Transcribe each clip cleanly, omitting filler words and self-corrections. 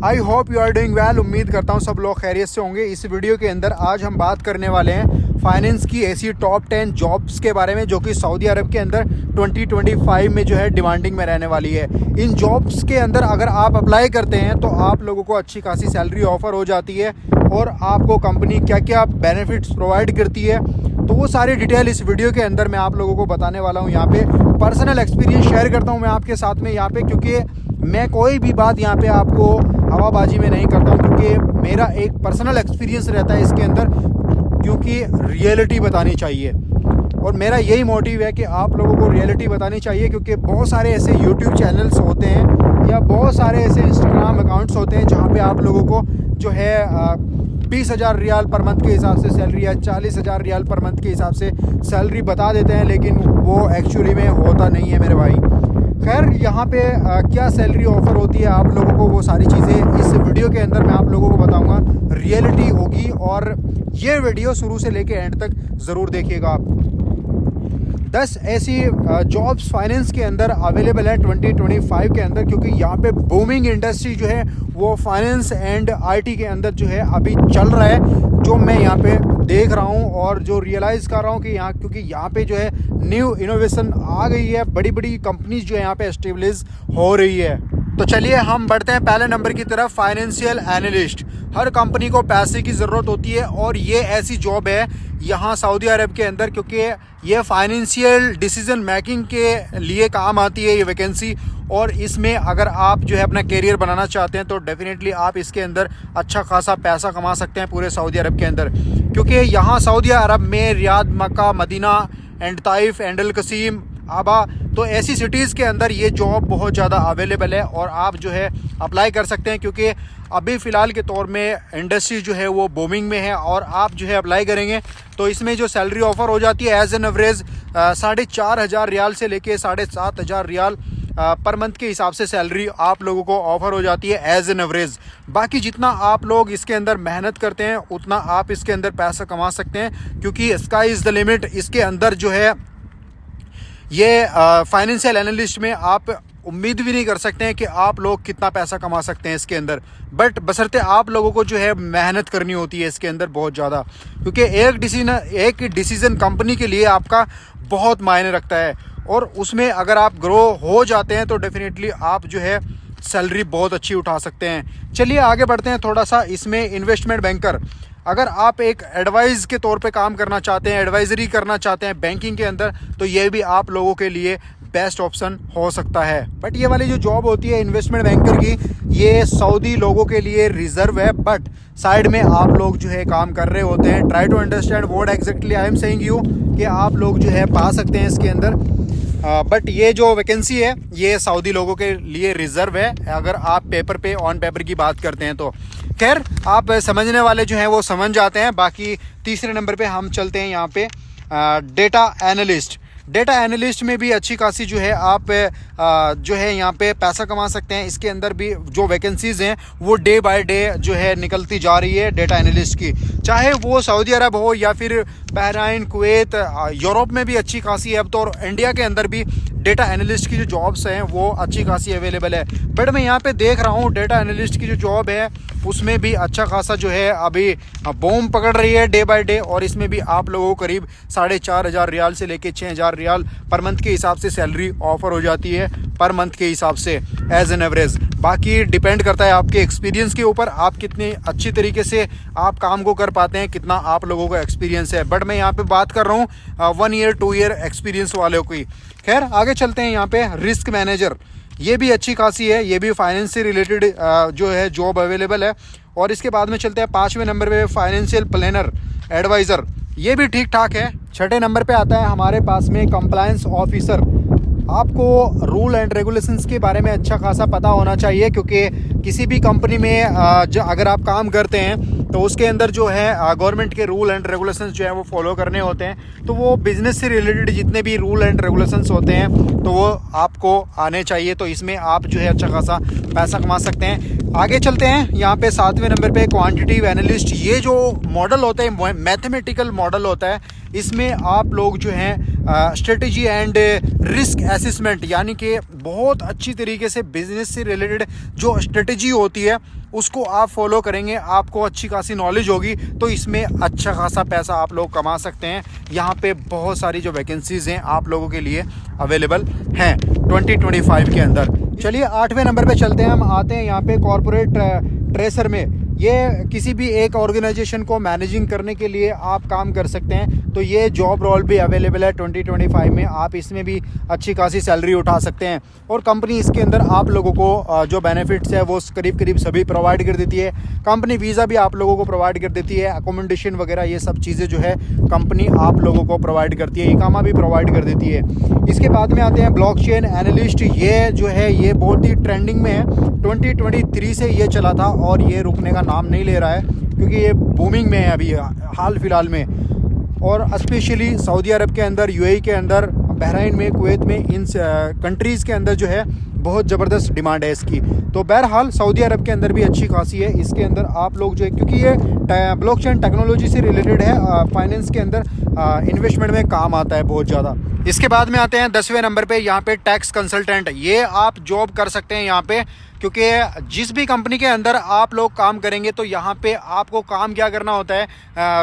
I hope you are doing well. उम्मीद करता हूँ सब लोग खैरियत से होंगे। इस वीडियो के अंदर आज हम बात करने वाले हैं फाइनेंस की ऐसी टॉप 10 जॉब्स के बारे में जो कि सऊदी अरब के अंदर 2025 में जो है डिमांडिंग में रहने वाली है। इन जॉब्स के अंदर अगर आप अप्लाई करते हैं तो आप लोगों को अच्छी खासी सैलरी ऑफर हो जाती है और आपको कंपनी क्या क्या बेनिफिट्स प्रोवाइड करती है, तो वो सारी डिटेल इस वीडियो के अंदर मैं आप लोगों को बताने वाला हूँ। यहाँ पे पर्सनल एक्सपीरियंस शेयर करता हूँ मैं आपके साथ में यहाँ पे, क्योंकि मैं कोई भी बात यहाँ पे आपको हवाबाजी में नहीं करता हूँ, क्योंकि मेरा एक पर्सनल एक्सपीरियंस रहता है इसके अंदर, क्योंकि रियलिटी बतानी चाहिए और मेरा यही मोटिव है कि आप लोगों को रियलिटी बतानी चाहिए। क्योंकि बहुत सारे ऐसे यूट्यूब चैनल्स होते हैं या बहुत सारे ऐसे इंस्टाग्राम अकाउंट्स होते हैं जहाँ पे आप लोगों को जो है 20,000 रियाल पर मंथ के हिसाब से सैलरी या 40,000 रियाल पर मंथ के हिसाब से सैलरी बता देते हैं, लेकिन वो एक्चुअली में होता नहीं है मेरे भाई। खैर, यहाँ पे क्या सैलरी ऑफ़र होती है आप लोगों को, वो सारी चीज़ें इस वीडियो के अंदर मैं आप लोगों को बताऊँगा। रियलिटी होगी और ये वीडियो शुरू से लेके एंड तक ज़रूर देखिएगा आप। 10 ऐसी जॉब्स फाइनेंस के अंदर अवेलेबल है 2025 के अंदर, क्योंकि यहाँ पे बूमिंग इंडस्ट्री जो है वो फाइनेंस एंड आईटी के अंदर जो है अभी चल रहा है, जो मैं यहाँ पे देख रहा हूँ और जो रियलाइज़ कर रहा हूँ कि यहाँ, क्योंकि यहाँ पे जो है न्यू इनोवेशन आ गई है, बड़ी बड़ी कंपनीज जो है यहाँ पे एस्टेब्लिश हो रही है। तो चलिए हम बढ़ते हैं पहले नंबर की तरफ, फाइनेंशियल एनालिस्ट। हर कंपनी को पैसे की ज़रूरत होती है और ये ऐसी जॉब है यहाँ सऊदी अरब के अंदर, क्योंकि ये फाइनेंशियल डिसीजन मेकिंग के लिए काम आती है ये वैकेंसी। और इसमें अगर आप जो है अपना करियर बनाना चाहते हैं तो डेफिनेटली आप इसके अंदर अच्छा खासा पैसा कमा सकते हैं पूरे सऊदी अरब के अंदर, क्योंकि यहाँ सऊदी अरब में Riyadh, Mecca, Medina and Taif, एंडल कसीम, आबा, तो ऐसी सिटीज़ के अंदर ये जॉब बहुत ज़्यादा अवेलेबल है और आप जो है अप्लाई कर सकते हैं। क्योंकि अभी फ़िलहाल के तौर में इंडस्ट्री जो है वो बूमिंग में है और आप जो है अप्लाई करेंगे तो इसमें जो सैलरी ऑफ़र हो जाती है एज एन एवरेज 4,500 रियाल से लेके 7,500 रियाल पर मंथ के हिसाब से सैलरी आप लोगों को ऑफ़र हो जाती है एज एन एवरेज। बाकी जितना आप लोग इसके अंदर मेहनत करते हैं उतना आप इसके अंदर पैसा कमा सकते हैं, क्योंकि स्काई इज़ द लिमिट। इसके अंदर जो है ये फाइनेंशियल एनालिस्ट में आप उम्मीद भी नहीं कर सकते हैं कि आप लोग कितना पैसा कमा सकते हैं इसके अंदर, बट बशर्ते आप लोगों को जो है मेहनत करनी होती है इसके अंदर बहुत ज़्यादा, क्योंकि एक डिसीज़न कंपनी के लिए आपका बहुत मायने रखता है और उसमें अगर आप ग्रो हो जाते हैं तो डेफिनेटली आप जो है सैलरी बहुत अच्छी उठा सकते हैं। चलिए आगे बढ़ते हैं थोड़ा सा। इसमें इन्वेस्टमेंट बैंकर, अगर आप एक एडवाइस के तौर पे काम करना चाहते हैं, एडवाइजरी करना चाहते हैं बैंकिंग के अंदर, तो ये भी आप लोगों के लिए बेस्ट ऑप्शन हो सकता है। बट ये वाली जो जॉब होती है इन्वेस्टमेंट बैंकर की, ये सऊदी लोगों के लिए रिजर्व है, बट साइड में आप लोग जो है काम कर रहे होते हैं। Try to understand what exactly I am saying you, कि आप लोग जो है पा सकते हैं इसके अंदर। बट ये जो वैकेंसी है ये सऊदी लोगों के लिए रिजर्व है, अगर आप पेपर पे ऑन पेपर की बात करते हैं तो। खैर, आप समझने वाले जो हैं वो समझ जाते हैं। बाकी तीसरे नंबर पे हम चलते हैं यहाँ पे डेटा एनालिस्ट। डेटा एनालिस्ट में भी अच्छी खासी जो है आप जो है यहाँ पे पैसा कमा सकते हैं। इसके अंदर भी जो वैकेंसीज़ हैं वो डे बाय डे जो है निकलती जा रही है डेटा एनालिस्ट की, चाहे वो सऊदी अरब हो या फिर बहराइन, कुवैत, यूरोप में भी अच्छी खासी है अब तो, और इंडिया के अंदर भी डेटा एनालिस्ट की जो जॉब्स हैं वो अच्छी खासी अवेलेबल है। बट मैं यहाँ पे देख रहा हूँ डेटा एनालिस्ट की जो जॉब है उसमें भी अच्छा खासा जो है अभी बूम पकड़ रही है डे बाय डे, और इसमें भी आप लोगों को करीब 4,500 रियाल से लेके 6,000 रियाल पर मंथ के हिसाब से सैलरी ऑफर हो जाती है पर मंथ के हिसाब से एज एन एवरेज। बाकी डिपेंड करता है आपके एक्सपीरियंस के ऊपर, आप कितने अच्छी तरीके से आप काम को कर पाते हैं, कितना आप लोगों का एक्सपीरियंस है। बट मैं यहाँ पे बात कर रहा हूँ 1 ईयर 2 ईयर एक्सपीरियंस वालों की। खैर, आगे चलते हैं। यहाँ पे रिस्क मैनेजर, ये भी अच्छी खासी है, ये भी फाइनेंस से रिलेटेड जो है जॉब अवेलेबल है। और इसके बाद में चलते हैं 5वें नंबर पे फाइनेंशियल प्लानर एडवाइज़र, ये भी ठीक ठाक है। 6ठे नंबर पे आता है हमारे पास में कंप्लायंस ऑफिसर। आपको रूल एंड रेगुलेशंस के बारे में अच्छा खासा पता होना चाहिए, क्योंकि किसी भी कंपनी में अगर आप काम करते हैं तो उसके अंदर जो है गवर्नमेंट के रूल एंड रेगुलेशंस जो है वो फॉलो करने होते हैं। तो वो बिज़नेस से रिलेटेड जितने भी रूल एंड रेगुलेशंस होते हैं तो वो आपको आने चाहिए, तो इसमें आप जो है अच्छा खासा पैसा कमा सकते हैं। आगे चलते हैं यहाँ पे 7वें नंबर पे क्वांटिटेटिव एनालिस्ट। ये जो मॉडल होता है मैथमेटिकल मॉडल होता है, इसमें आप लोग जो हैं स्ट्रेटजी एंड रिस्क असेसमेंट, यानी कि बहुत अच्छी तरीके से बिजनेस से रिलेटेड जो स्ट्रेटजी होती है उसको आप फॉलो करेंगे, आपको अच्छी खासी नॉलेज होगी, तो इसमें अच्छा खासा पैसा आप लोग कमा सकते हैं। यहाँ पे बहुत सारी जो वैकेंसीज़ हैं आप लोगों के लिए अवेलेबल हैं 2025 के अंदर। चलिए 8वें नंबर पे चलते हैं, हम आते हैं यहाँ पे कॉरपोरेट ट्रेसर में। ये किसी भी एक ऑर्गेनाइजेशन को मैनेजिंग करने के लिए आप काम कर सकते हैं, तो ये जॉब रोल भी अवेलेबल है 2025 में। आप इसमें भी अच्छी खासी सैलरी उठा सकते हैं और कंपनी इसके अंदर आप लोगों को जो बेनिफिट्स है वो करीब सभी प्रोवाइड कर देती है। कंपनी वीज़ा भी आप लोगों को प्रोवाइड कर देती है, अकोमोडेशन वगैरह ये सब चीज़ें जो है कंपनी आप लोगों को प्रोवाइड करती है, इकामा भी प्रोवाइड कर देती है। इसके बाद में आते हैं ब्लॉकचेन एनालिस्ट। ये जो है ये बहुत ही ट्रेंडिंग में है, 2023 से ये चला था और ये रुकने का नाम नहीं ले रहा है क्योंकि ये बूमिंग में है अभी हाल फिलहाल में। और स्पेशली सऊदी अरब के अंदर, यूएई के अंदर, बहरीन में, कुवैत में, इन कंट्रीज़ के अंदर जो है बहुत ज़बरदस्त डिमांड है इसकी। तो बहरहाल सऊदी अरब के अंदर भी अच्छी खासी है। इसके अंदर आप लोग जो है, क्योंकि ये ब्लॉकचेन टेक्नोलॉजी से रिलेटेड है, फाइनेंस के अंदर इन्वेस्टमेंट में काम आता है बहुत ज़्यादा। इसके बाद में आते हैं 10वें नंबर पे, यहाँ पे टैक्स कंसल्टेंट। ये आप जॉब कर सकते हैं यहाँ पे, क्योंकि जिस भी कंपनी के अंदर आप लोग काम करेंगे तो यहाँ पे आपको काम क्या करना होता है,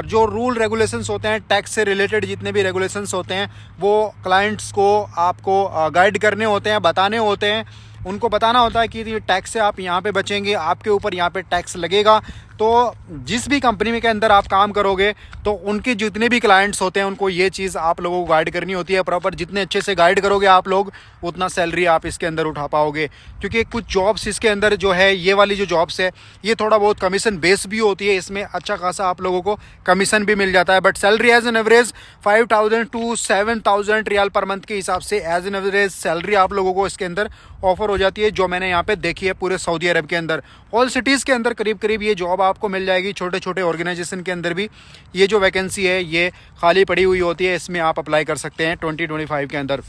जो रूल रेगुलेशंस होते हैं टैक्स से रिलेटेड, जितने भी रेगुलेशंस होते हैं वो क्लाइंट्स को आपको गाइड करने होते हैं, बताने होते हैं। उनको बताना होता है कि टैक्स से आप यहाँ पे बचेंगे, आपके ऊपर यहाँ पे टैक्स लगेगा। तो जिस भी कंपनी में के अंदर आप काम करोगे तो उनके जितने भी क्लाइंट्स होते हैं उनको ये चीज़ आप लोगों को गाइड करनी होती है प्रॉपर। जितने अच्छे से गाइड करोगे आप लोग, उतना सैलरी आप इसके अंदर उठा पाओगे। क्योंकि कुछ जॉब्स इसके अंदर जो है, ये वाली जो जॉब्स है ये थोड़ा बहुत कमीशन बेस भी होती है, इसमें अच्छा खासा आप लोगों को कमीशन भी मिल जाता है। But salary as an average 5000 to 7000 riyal per month के हिसाब से एज एन एवरेज सैलरी आप लोगों को इसके अंदर ऑफर हो जाती है, जो मैंने यहाँ पे देखी है पूरे सऊदी अरब के अंदर। ऑल सिटीज़ के अंदर करीब ये जॉब आपको मिल जाएगी। छोटे छोटे ऑर्गेनाइजेशन के अंदर भी ये जो वैकेंसी है ये खाली पड़ी हुई होती है, इसमें आप अप्लाई कर सकते हैं 2025 के अंदर।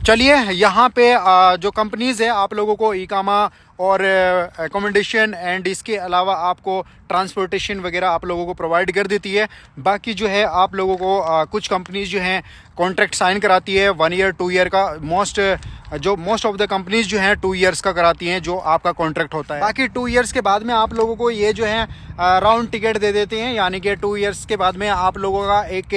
चलिए यहाँ पे जो कंपनीज़ है आप लोगों को इकामा और एकोमोडेशन एंड इसके अलावा आपको ट्रांसपोर्टेशन वगैरह आप लोगों को प्रोवाइड कर देती है। बाकी जो है आप लोगों को कुछ कंपनीज जो हैं कॉन्ट्रैक्ट साइन कराती है 1 ईयर 2 ईयर का। मोस्ट ऑफ द कंपनीज जो हैं 2 ईयर्स का कराती हैं जो आपका कॉन्ट्रैक्ट होता है। बाकी 2 ईयर्स के बाद में आप लोगों को ये जो है राउंड टिकट दे देते हैं, यानी कि 2 ईयर्स के बाद में आप लोगों का एक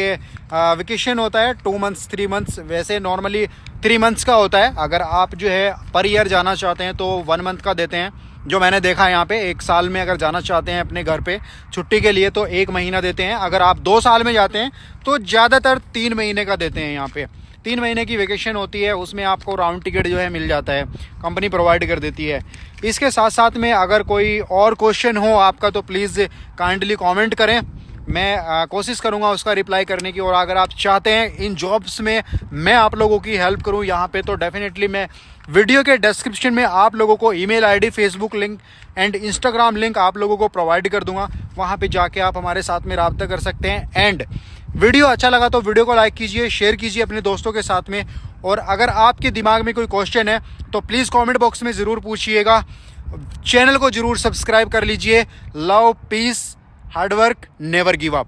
वेकेशन होता है 2 मंथ्स 3 मंथ्स, वैसे नॉर्मली 3 मंथ्स का होता है। अगर आप जो है पर ईयर जाना चाहते हैं तो 1 मंथ का देते हैं, जो मैंने देखा है यहाँ पे। 1 साल में अगर जाना चाहते हैं अपने घर पे छुट्टी के लिए तो 1 महीना देते हैं। अगर आप 2 साल में जाते हैं तो ज़्यादातर 3 महीने का देते हैं। यहाँ पे 3 महीने की वेकेशन होती है, उसमें आपको राउंड टिकट जो है मिल जाता है, कंपनी प्रोवाइड कर देती है। इसके साथ साथ में अगर कोई और क्वेश्चन हो आपका तो प्लीज़ काइंडली कमेंट करें, मैं कोशिश करूंगा उसका रिप्लाई करने की। और अगर आप चाहते हैं इन जॉब्स में मैं आप लोगों की हेल्प करूं यहाँ पे, तो डेफिनेटली मैं वीडियो के डिस्क्रिप्शन में आप लोगों को email ID, Facebook link and Instagram link आप लोगों को प्रोवाइड कर दूंगा। वहाँ पे जाके आप हमारे साथ में रब्ता कर सकते हैं। एंड वीडियो अच्छा लगा तो वीडियो को लाइक कीजिए, शेयर कीजिए अपने दोस्तों के साथ में। और अगर आपके दिमाग में कोई क्वेश्चन है तो प्लीज़ कॉमेंट बॉक्स में ज़रूर पूछिएगा। चैनल को ज़रूर सब्सक्राइब कर लीजिए। Love, peace, hard work, never give up.